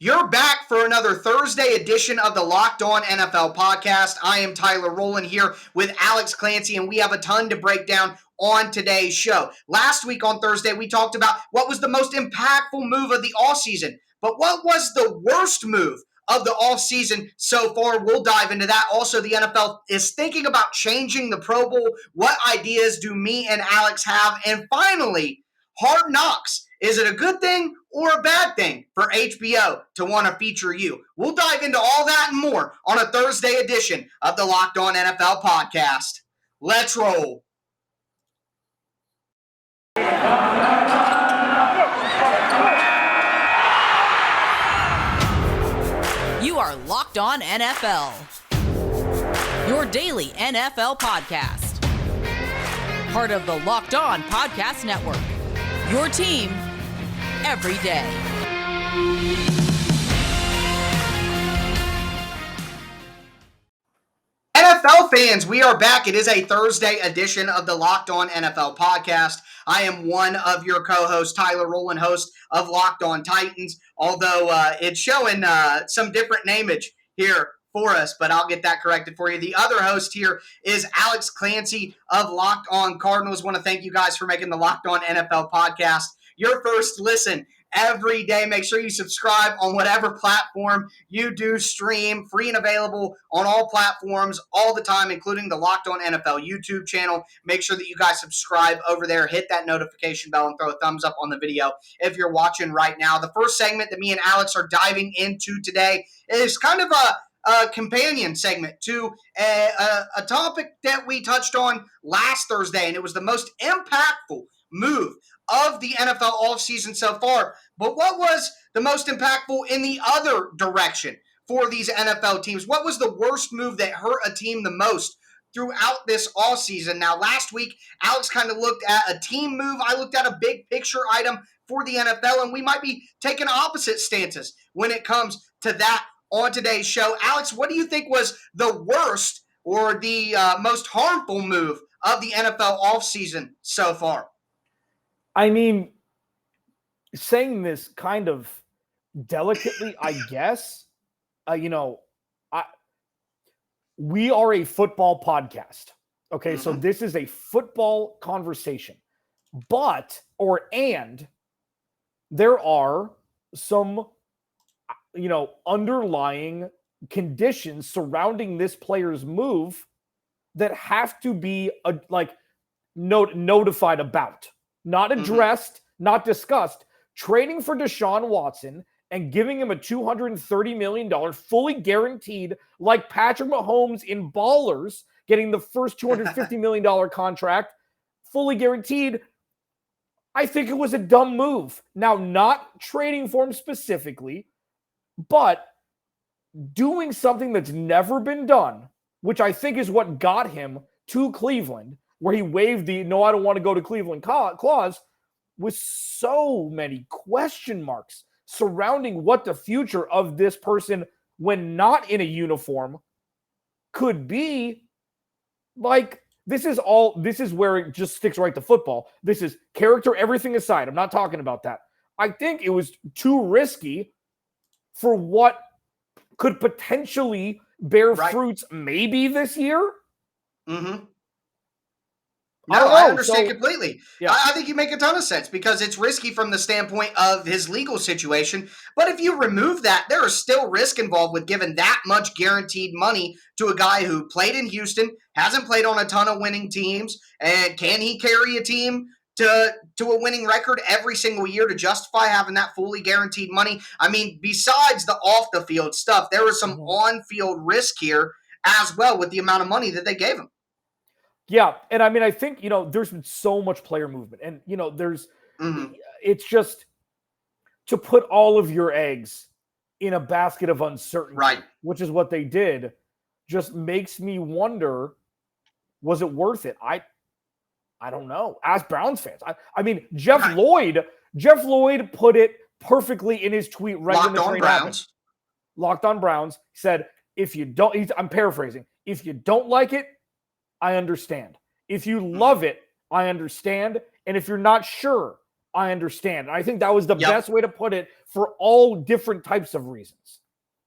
You're back for another Thursday edition of the Locked On NFL podcast. I am Tyler Rowland here with Alex Clancy, and we have a ton to break down on today's show. Last week on Thursday, we talked about what was the most impactful move of the offseason, but what was the worst move of the offseason so far? We'll dive into that. Also, the NFL is thinking about changing the Pro Bowl. What ideas do me and Alex have? And finally, Hard Knocks. Is it a good thing or a bad thing for HBO to want to feature you? We'll dive into all that and more on a Thursday edition of the Locked On NFL podcast. Let's roll. You are Locked On NFL, your daily NFL podcast. Part of the Locked On Podcast Network, your team every day. NFL fans, we are back. It is a Thursday edition of the Locked On NFL podcast. I am one of your co-hosts, Tyler Rowland, host of Locked On Titans, although it's showing some different nameage here for us, but I'll get that corrected for you. The other host here is Alex Clancy of Locked On Cardinals. Want to thank you guys for making the Locked On NFL podcast your first listen every day. Make sure you subscribe on whatever platform you do stream. Free and available on all platforms all the time, including the Locked On NFL YouTube channel. Make sure that you guys subscribe over there. Hit that notification bell and throw a thumbs up on the video if you're watching right now. The first segment that me and Alex are diving into today is kind of a companion segment to a topic that we touched on last Thursday, and it was the most impactful move of the NFL offseason so far. But what was the most impactful in the other direction for these NFL teams? What was the worst move that hurt a team the most throughout this offseason? Now, last week, Alex kind of looked at a team move. I looked at a big picture item for the NFL, and we might be taking opposite stances when it comes to that on today's show. Alex, what do you think was the worst or the most harmful move of the NFL offseason so far? I mean, saying this kind of delicately, I guess, we are a football podcast. Okay, so this is a football conversation. And there are some, underlying conditions surrounding this player's move that have to be notified about. Not addressed, not discussed. Trading for Deshaun Watson and giving him a $230 million fully guaranteed, like Patrick Mahomes in Ballers, getting the first $250 million contract, fully guaranteed. I think it was a dumb move. Now, not trading for him specifically, but doing something that's never been done, which I think is what got him to Cleveland, where he waived the "no, I don't want to go to Cleveland" clause, with so many question marks surrounding what the future of this person, when not in a uniform, could be. This is where it just sticks right to football. This is character, everything aside. I'm not talking about that. I think it was too risky for what could potentially bear fruits maybe this year. No, I understand completely. Yeah. I think you make a ton of sense because it's risky from the standpoint of his legal situation. But if you remove that, there is still risk involved with giving that much guaranteed money to a guy who played in Houston, hasn't played on a ton of winning teams, and can he carry a team to a winning record every single year to justify having that fully guaranteed money? I mean, besides the off-the-field stuff, there was some on-field risk here as well with the amount of money that they gave him. Yeah, and I mean, I think, there's been so much player movement. And, it's just to put all of your eggs in a basket of uncertainty, which is what they did, just makes me wonder, was it worth it? I don't know. Ask Browns fans. I mean, Jeff Lloyd put it perfectly in his tweet when the trade happened. Locked on Browns said, if you don't, I'm paraphrasing, if you don't like it, I understand. If you love it, I understand. And if you're not sure, I understand. I think that was the Yep. best way to put it for all different types of reasons.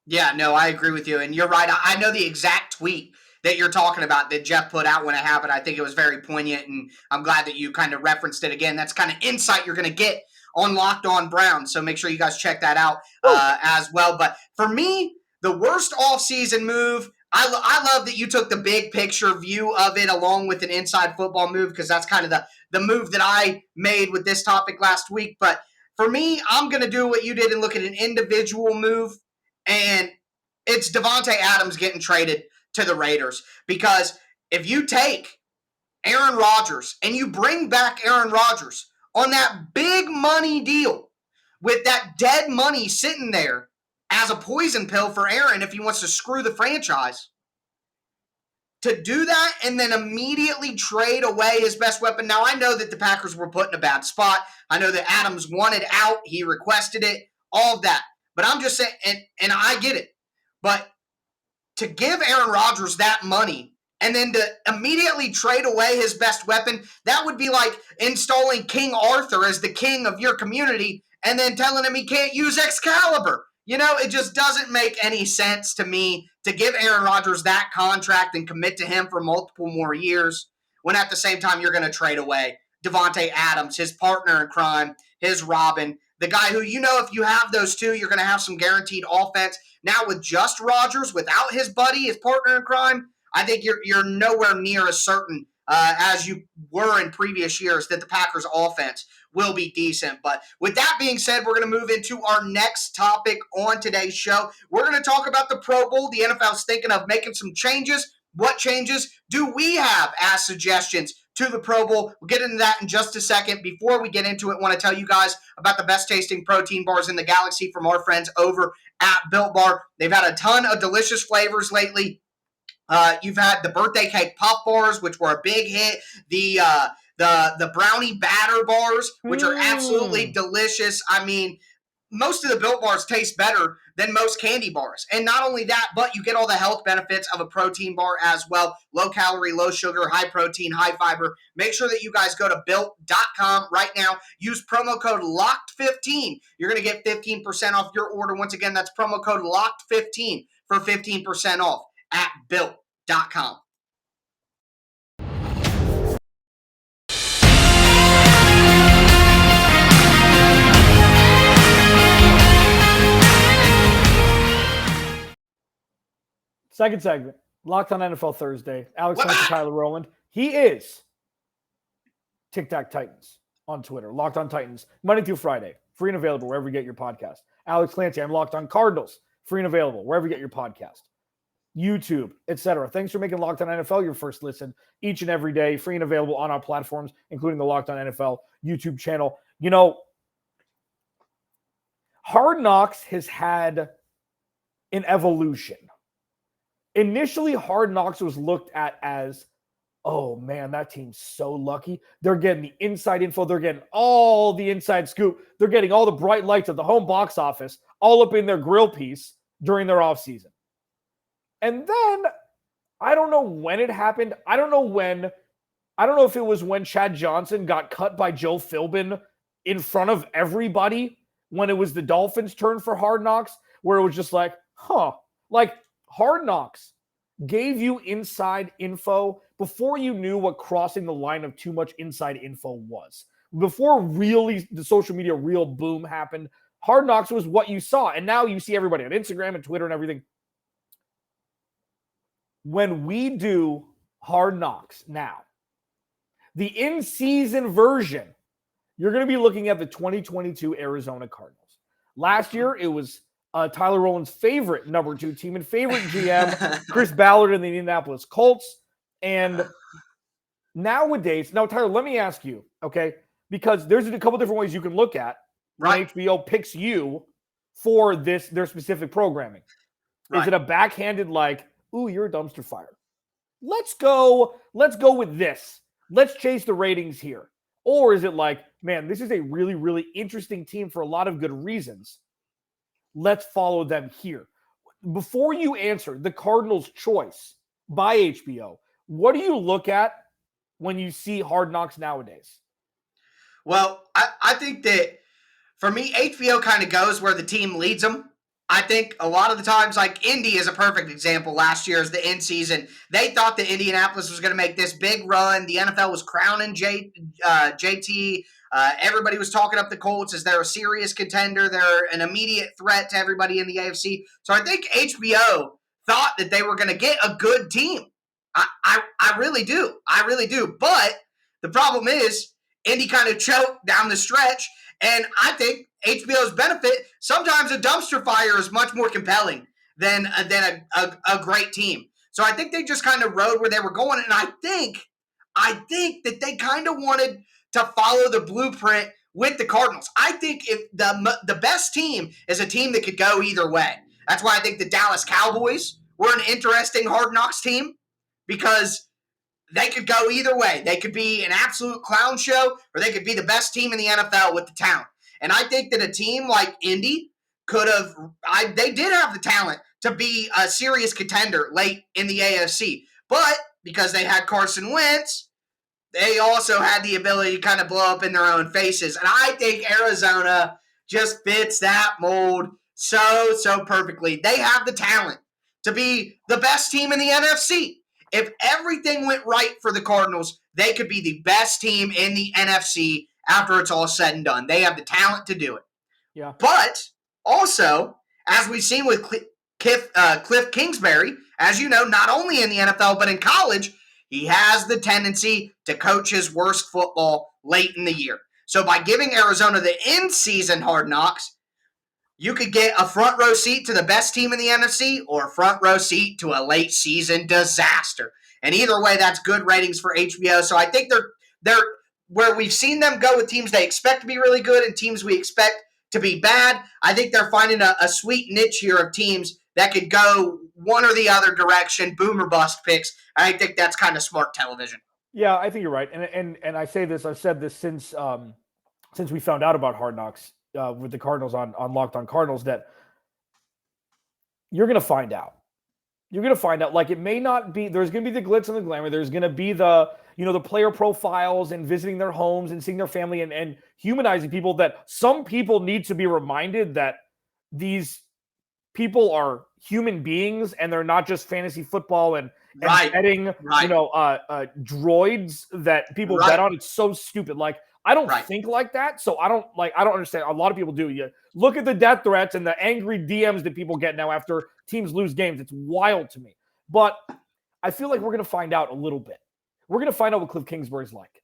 Yeah, no, I agree with you. And you're right. I know the exact tweet that you're talking about that Jeff put out when it happened. I think it was very poignant, and I'm glad that you kind of referenced it again. That's kind of insight you're going to get on Locked On Browns. So make sure you guys check that out as well. But for me, the worst offseason move, I love that you took the big picture view of it along with an inside football move, because that's kind of the move that I made with this topic last week. But for me, I'm going to do what you did and look at an individual move, and it's Devontae Adams getting traded to the Raiders. Because if you take Aaron Rodgers and you bring back Aaron Rodgers on that big money deal with that dead money sitting there as a poison pill for Aaron if he wants to screw the franchise, to do that and then immediately trade away his best weapon. Now, I know that the Packers were put in a bad spot. I know that Adams wanted out. He requested it, all of that. But I'm just saying, and I get it. But to give Aaron Rodgers that money and then to immediately trade away his best weapon, that would be like installing King Arthur as the king of your community and then telling him he can't use Excalibur. You know, it just doesn't make any sense to me to give Aaron Rodgers that contract and commit to him for multiple more years when at the same time you're going to trade away Devontae Adams, his partner in crime, his Robin, the guy who, you know, if you have those two, you're going to have some guaranteed offense. Now with just Rodgers, without his buddy, his partner in crime, I think you're nowhere near as certain as you were in previous years that the Packers offense will be decent. But with that being said, we're going to move into our next topic on today's show. We're going to talk about the Pro Bowl. The NFL's thinking of making some changes. What changes do we have as suggestions to the Pro Bowl? We'll get into that in just a second. Before we get into it, I want to tell you guys about the best tasting protein bars in the galaxy from our friends over at Built Bar. They've had a ton of delicious flavors lately. You've had the birthday cake puff bars, which were a big hit. The brownie batter bars, which are absolutely delicious. I mean, most of the Built Bars taste better than most candy bars. And not only that, but you get all the health benefits of a protein bar as well. Low calorie, low sugar, high protein, high fiber. Make sure that you guys go to Built.com right now. Use promo code LOCKED15. You're going to get 15% off your order. Once again, that's promo code LOCKED15 for 15% off at Built.com. Second segment, Locked on NFL Thursday. Alex Clancy, Tyler Rowland. He is Tic Tac Titans on Twitter. Locked on Titans, Monday through Friday. Free and available wherever you get your podcast. Alex Clancy, I'm Locked on Cardinals. Free and available wherever you get your podcast. YouTube, etc. Thanks for making Locked on NFL your first listen each and every day. Free and available on our platforms, including the Locked on NFL YouTube channel. You know, Hard Knocks has had an evolution. Initially, Hard Knocks was looked at as, oh man, that team's so lucky. They're getting the inside info. They're getting all the inside scoop. They're getting all the bright lights of the home box office all up in their grill piece during their offseason. And then, I don't know when it happened. I don't know if it was when Chad Johnson got cut by Joe Philbin in front of everybody when it was the Dolphins' turn for Hard Knocks, where it was just like, like Hard Knocks gave you inside info before you knew what crossing the line of too much inside info was. Before really the social media real boom happened, Hard Knocks was what you saw. And now you see everybody on Instagram and Twitter and everything. When we do Hard Knocks now, the in-season version, you're going to be looking at the 2022 Arizona Cardinals. Last year, it was Tyler Rowland's favorite number 2 team and favorite GM, Chris Ballard and the Indianapolis Colts. And nowadays, now, Tyler, let me ask you, okay, because there's a couple different ways you can look at when HBO picks you for their specific programming. Right. Is it a backhanded like, ooh, you're a dumpster fire? Let's go with this. Let's chase the ratings here. Or is it like, man, this is a really, really interesting team for a lot of good reasons. Let's follow them here. Before you answer the Cardinals' choice by HBO, what do you look at when you see Hard Knocks nowadays? Well, I think that for me, HBO kind of goes where the team leads them. I think a lot of the times, like Indy is a perfect example. Last year, as the end season, they thought that Indianapolis was going to make this big run. The NFL was crowning JT. Everybody was talking up the Colts as they're a serious contender. They're an immediate threat to everybody in the AFC. So I think HBO thought that they were going to get a good team. I really do. I really do. But the problem is, Indy kind of choked down the stretch. And I think HBO's benefit, sometimes a dumpster fire is much more compelling than a great team. So I think they just kind of rode where they were going. And I think that they kind of wanted to follow the blueprint with the Cardinals. I think if the best team is a team that could go either way. That's why I think the Dallas Cowboys were an interesting Hard Knocks team, because they could go either way. They could be an absolute clown show, or they could be the best team in the NFL with the talent. And I think that a team like Indy could have, they did have the talent to be a serious contender late in the AFC. But because they had Carson Wentz, they also had the ability to kind of blow up in their own faces. And I think Arizona just fits that mold so perfectly. They have the talent to be the best team in the NFC. If everything went right for the Cardinals, they could be the best team in the NFC after it's all said and done. They have the talent to do it. Yeah. But also, as we've seen with Cliff Kingsbury, as you know, not only in the NFL but in college, he has the tendency to coach his worst football late in the year. So by giving Arizona the in-season Hard Knocks, you could get a front row seat to the best team in the NFC or a front row seat to a late season disaster. And either way, that's good ratings for HBO. So I think they're where we've seen them go with teams they expect to be really good and teams we expect to be bad. I think they're finding a sweet niche here of teams that could go one or the other direction, boom or bust picks. I think that's kind of smart television. Yeah, I think you're right. And I say this, I've said this since we found out about Hard Knocks with the Cardinals on Locked On Cardinals, that you're going to find out. You're going to find out. Like, it may not be, there's going to be the glitz and the glamour. There's going to be the player profiles and visiting their homes and seeing their family and humanizing people, that some people need to be reminded that these people are human beings and they're not just fantasy football and betting, droids that people bet on. It's so stupid. Like, I don't think like that. So I don't understand. A lot of people do. You look at the death threats and the angry DMs that people get now after teams lose games. It's wild to me. But I feel like we're going to find out a little bit. We're going to find out what Cliff Kingsbury's like.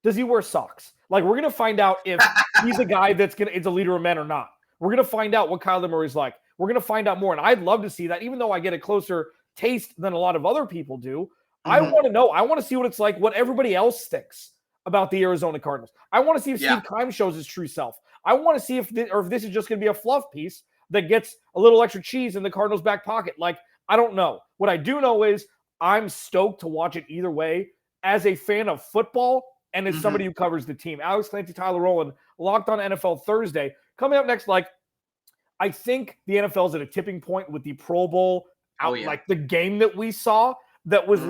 Does he wear socks? Like, we're going to find out if he's a guy it's a leader of men or not. We're going to find out what Kyler Murray's like. We're going to find out more. And I'd love to see that, even though I get a closer taste than a lot of other people do. Mm-hmm. I want to know. I want to see what it's like, what everybody else thinks about the Arizona Cardinals. I want to see if Steve Keim shows his true self. I want to see if this is just going to be a fluff piece that gets a little extra cheese in the Cardinals' back pocket. Like, I don't know. What I do know is I'm stoked to watch it either way as a fan of football and as somebody who covers the team. Alex Clancy, Tyler Rowland, Locked On NFL Thursday. Coming up next, I think the NFL is at a tipping point with the Pro Bowl like the game that we saw that was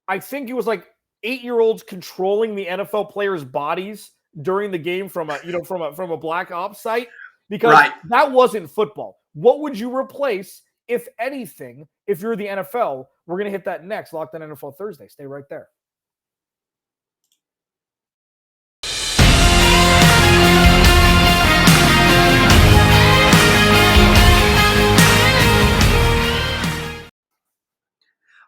I think it was 8-year-olds controlling the NFL players' bodies during the game from a black ops site, because that wasn't football. What would you replace, if anything, if you're the NFL? We're going to hit that next. Locked On NFL Thursday. Stay right there.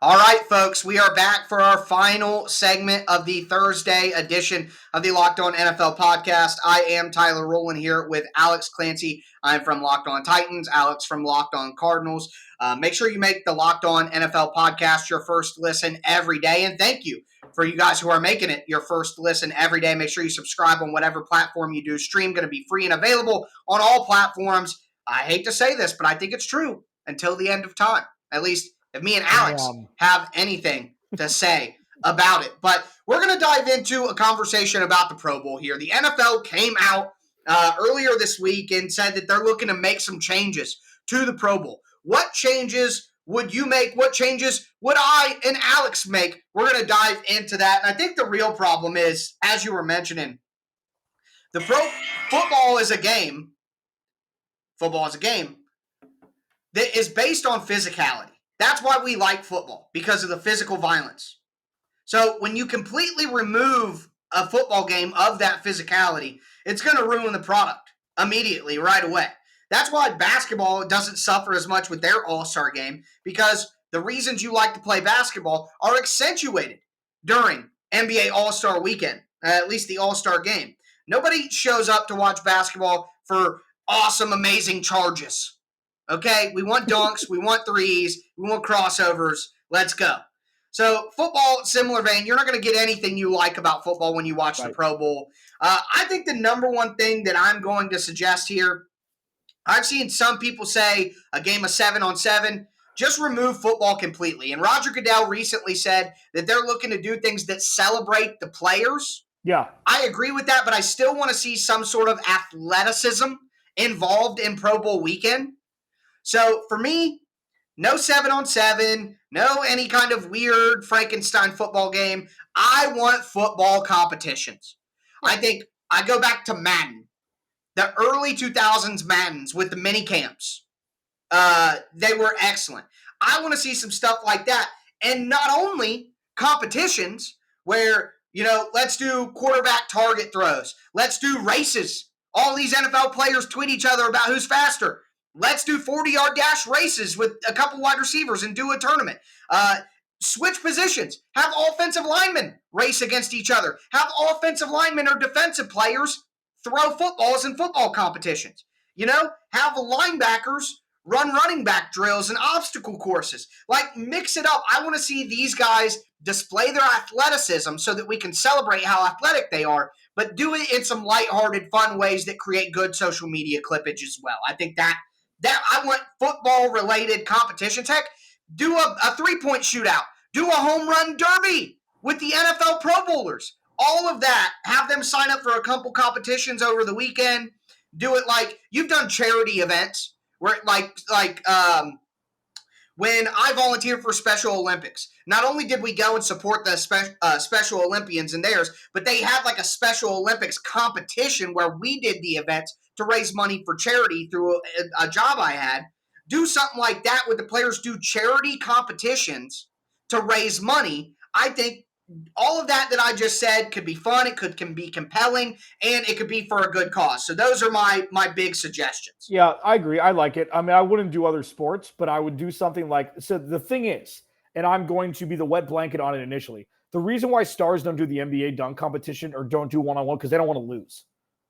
All right, folks, we are back for our final segment of the Thursday edition of the Locked On NFL podcast. I am Tyler Rowland here with Alex Clancy. I'm from Locked On Titans, Alex from Locked On Cardinals. Make sure you make the Locked On NFL podcast your first listen every day. And thank you for you guys who are making it your first listen every day. Make sure you subscribe on whatever platform you do stream. Going to be free and available on all platforms. I hate to say this, but I think it's true until the end of time. At least if me and Alex have anything to say about it. But we're going to dive into a conversation about the Pro Bowl here. The NFL came out earlier this week and said that they're looking to make some changes to the Pro Bowl. What changes would you make? What changes would I and Alex make? We're going to dive into that. And I think the real problem is, as you were mentioning, Football is a game. Football is a game that is based on physicality. That's why we like football, because of the physical violence. So when you completely remove a football game of that physicality, it's going to ruin the product immediately, right away. That's why basketball doesn't suffer as much with their all-star game, because the reasons you like to play basketball are accentuated during NBA All-Star weekend, at least the All-Star game. Nobody shows up to watch basketball for awesome, amazing charges. Okay? We want dunks, we want threes, we want crossovers. Let's go. So football, similar vein, you're not going to get anything you like about football when you watch the Pro Bowl. I think the number one thing that I'm going to suggest here, I've seen some people say a game of 7-on-7, just remove football completely. And Roger Goodell recently said that they're looking to do things that celebrate the players. Yeah. I agree with that, but I still want to see some sort of athleticism involved in Pro Bowl weekend. So for me, no 7-on-7, no any kind of weird Frankenstein football game. I want football competitions. I think I go back to Madden. The early 2000s Maddens with the mini camps. They were excellent. I want to see some stuff like that. And not only competitions where, let's do quarterback target throws. Let's do races. All these NFL players tweet each other about who's faster. Let's do 40-yard dash races with a couple wide receivers and do a tournament. Switch positions. Have offensive linemen race against each other. Have offensive linemen or defensive players throw footballs in football competitions. Have linebackers run running back drills and obstacle courses. Like, mix it up. I want to see these guys display their athleticism so that we can celebrate how athletic they are, but do it in some lighthearted, fun ways that create good social media clippage as well. I think that I want football-related competitions. Heck, do a three-point shootout. Do a home run derby with the NFL Pro Bowlers. All of that, have them sign up for a couple competitions over the weekend. Do it like you've done charity events where when I volunteered for Special Olympics, not only did we go and support the Special Olympians and theirs, but they had like a Special Olympics competition where we did the events to raise money for charity through a job I had. Do something like that with the players. Do charity competitions to raise money. I think all of that I just said could be fun, it can be compelling, and it could be for a good cause. So those are my big suggestions. Yeah, I agree. I like it. I mean, I wouldn't do other sports, but I would do something like, so the thing is, and I'm going to be the wet blanket on it initially, the reason why stars don't do the NBA dunk competition or don't do one-on-one, because they don't want to lose.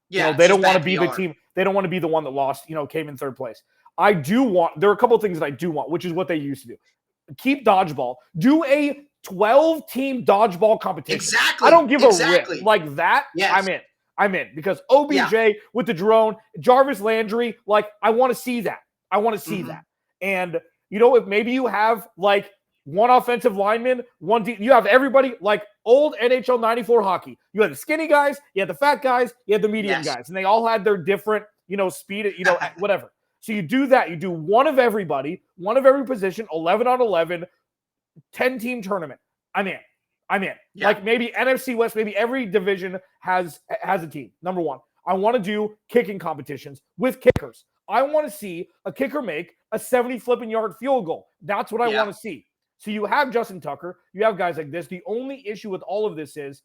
Yeah, they don't want to be the team. They don't want to be the one that lost, came in third place. There are a couple of things that I do want, which is what they used to do. Keep dodgeball. Do a 12-team dodgeball competition. Exactly. I don't give a rip. Like that, yes. I'm in. Because OBJ with the drone, Jarvis Landry, I want to see that. I want to see that. And, if maybe you have, one offensive lineman, you have everybody, like old NHL 94 hockey. You had the skinny guys, you had the fat guys, you had the medium guys. And they all had their different, speed, whatever. So you do that. You do one of everybody, one of every position, 11 on 11, 10-team tournament. I'm in. Yeah. Like maybe NFC West, maybe every division has a team. Number one, I want to do kicking competitions with kickers. I want to see a kicker make a 70-flipping-yard field goal. That's what I want to see. So you have Justin Tucker. You have guys like this. The only issue with all of this is,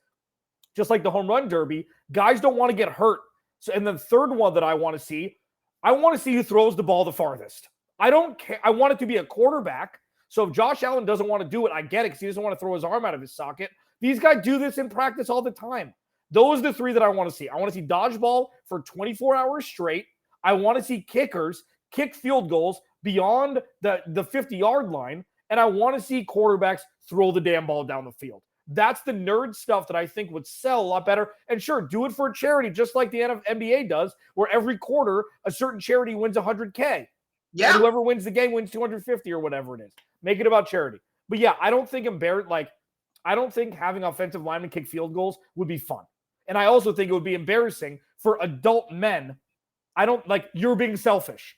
just like the home run derby, guys don't want to get hurt. So, and the third one that I want to see who throws the ball the farthest. I don't care. I want it to be a quarterback. So if Josh Allen doesn't want to do it, I get it because he doesn't want to throw his arm out of his socket. These guys do this in practice all the time. Those are the three that I want to see. I want to see dodgeball for 24 hours straight. I want to see kickers kick field goals beyond the 50-yard line. And I want to see quarterbacks throw the damn ball down the field. That's the nerd stuff that I think would sell a lot better. And sure, do it for a charity, just like the NBA does, where every quarter a certain charity wins $100K. Yeah. And whoever wins the game wins $250 or whatever it is. Make it about charity. But yeah, I don't think having offensive linemen kick field goals would be fun. And I also think it would be embarrassing for adult men. You're being selfish.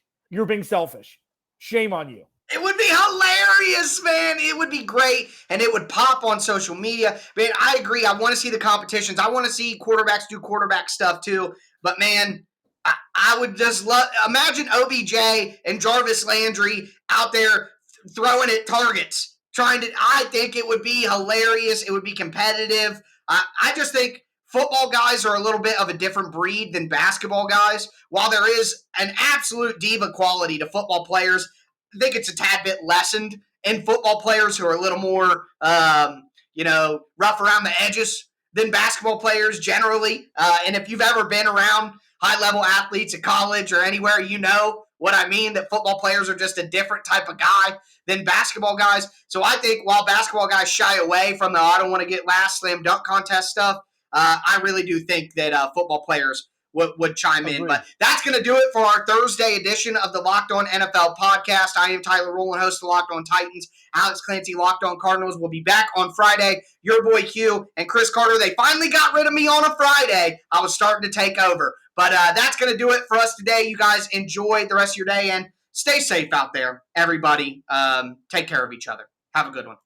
Shame on you. It would be hilarious, man. It would be great, and it would pop on social media. Man, I agree. I want to see the competitions. I want to see quarterbacks do quarterback stuff too. But, man, I would just love – imagine OBJ and Jarvis Landry out there throwing at targets, trying to – I think it would be hilarious. It would be competitive. I just think football guys are a little bit of a different breed than basketball guys. While there is an absolute diva quality to football players, I think it's a tad bit lessened in football players who are a little more, rough around the edges than basketball players generally. And if you've ever been around high-level athletes at college or anywhere, you know what I mean, that football players are just a different type of guy than basketball guys. So I think while basketball guys shy away from the I don't want to get last slam dunk contest stuff, I really do think that football players would chime in. But that's going to do it for our Thursday edition of the Locked On NFL podcast. I am Tyler Rowland, host of Locked On Titans. Alex Clancy, Locked On Cardinals, will be back on Friday. Your boy Q and Chris Carter, they finally got rid of me on a Friday. I was starting to take over. But that's going to do it for us today. You guys enjoy the rest of your day and stay safe out there, everybody. Take care of each other. Have a good one.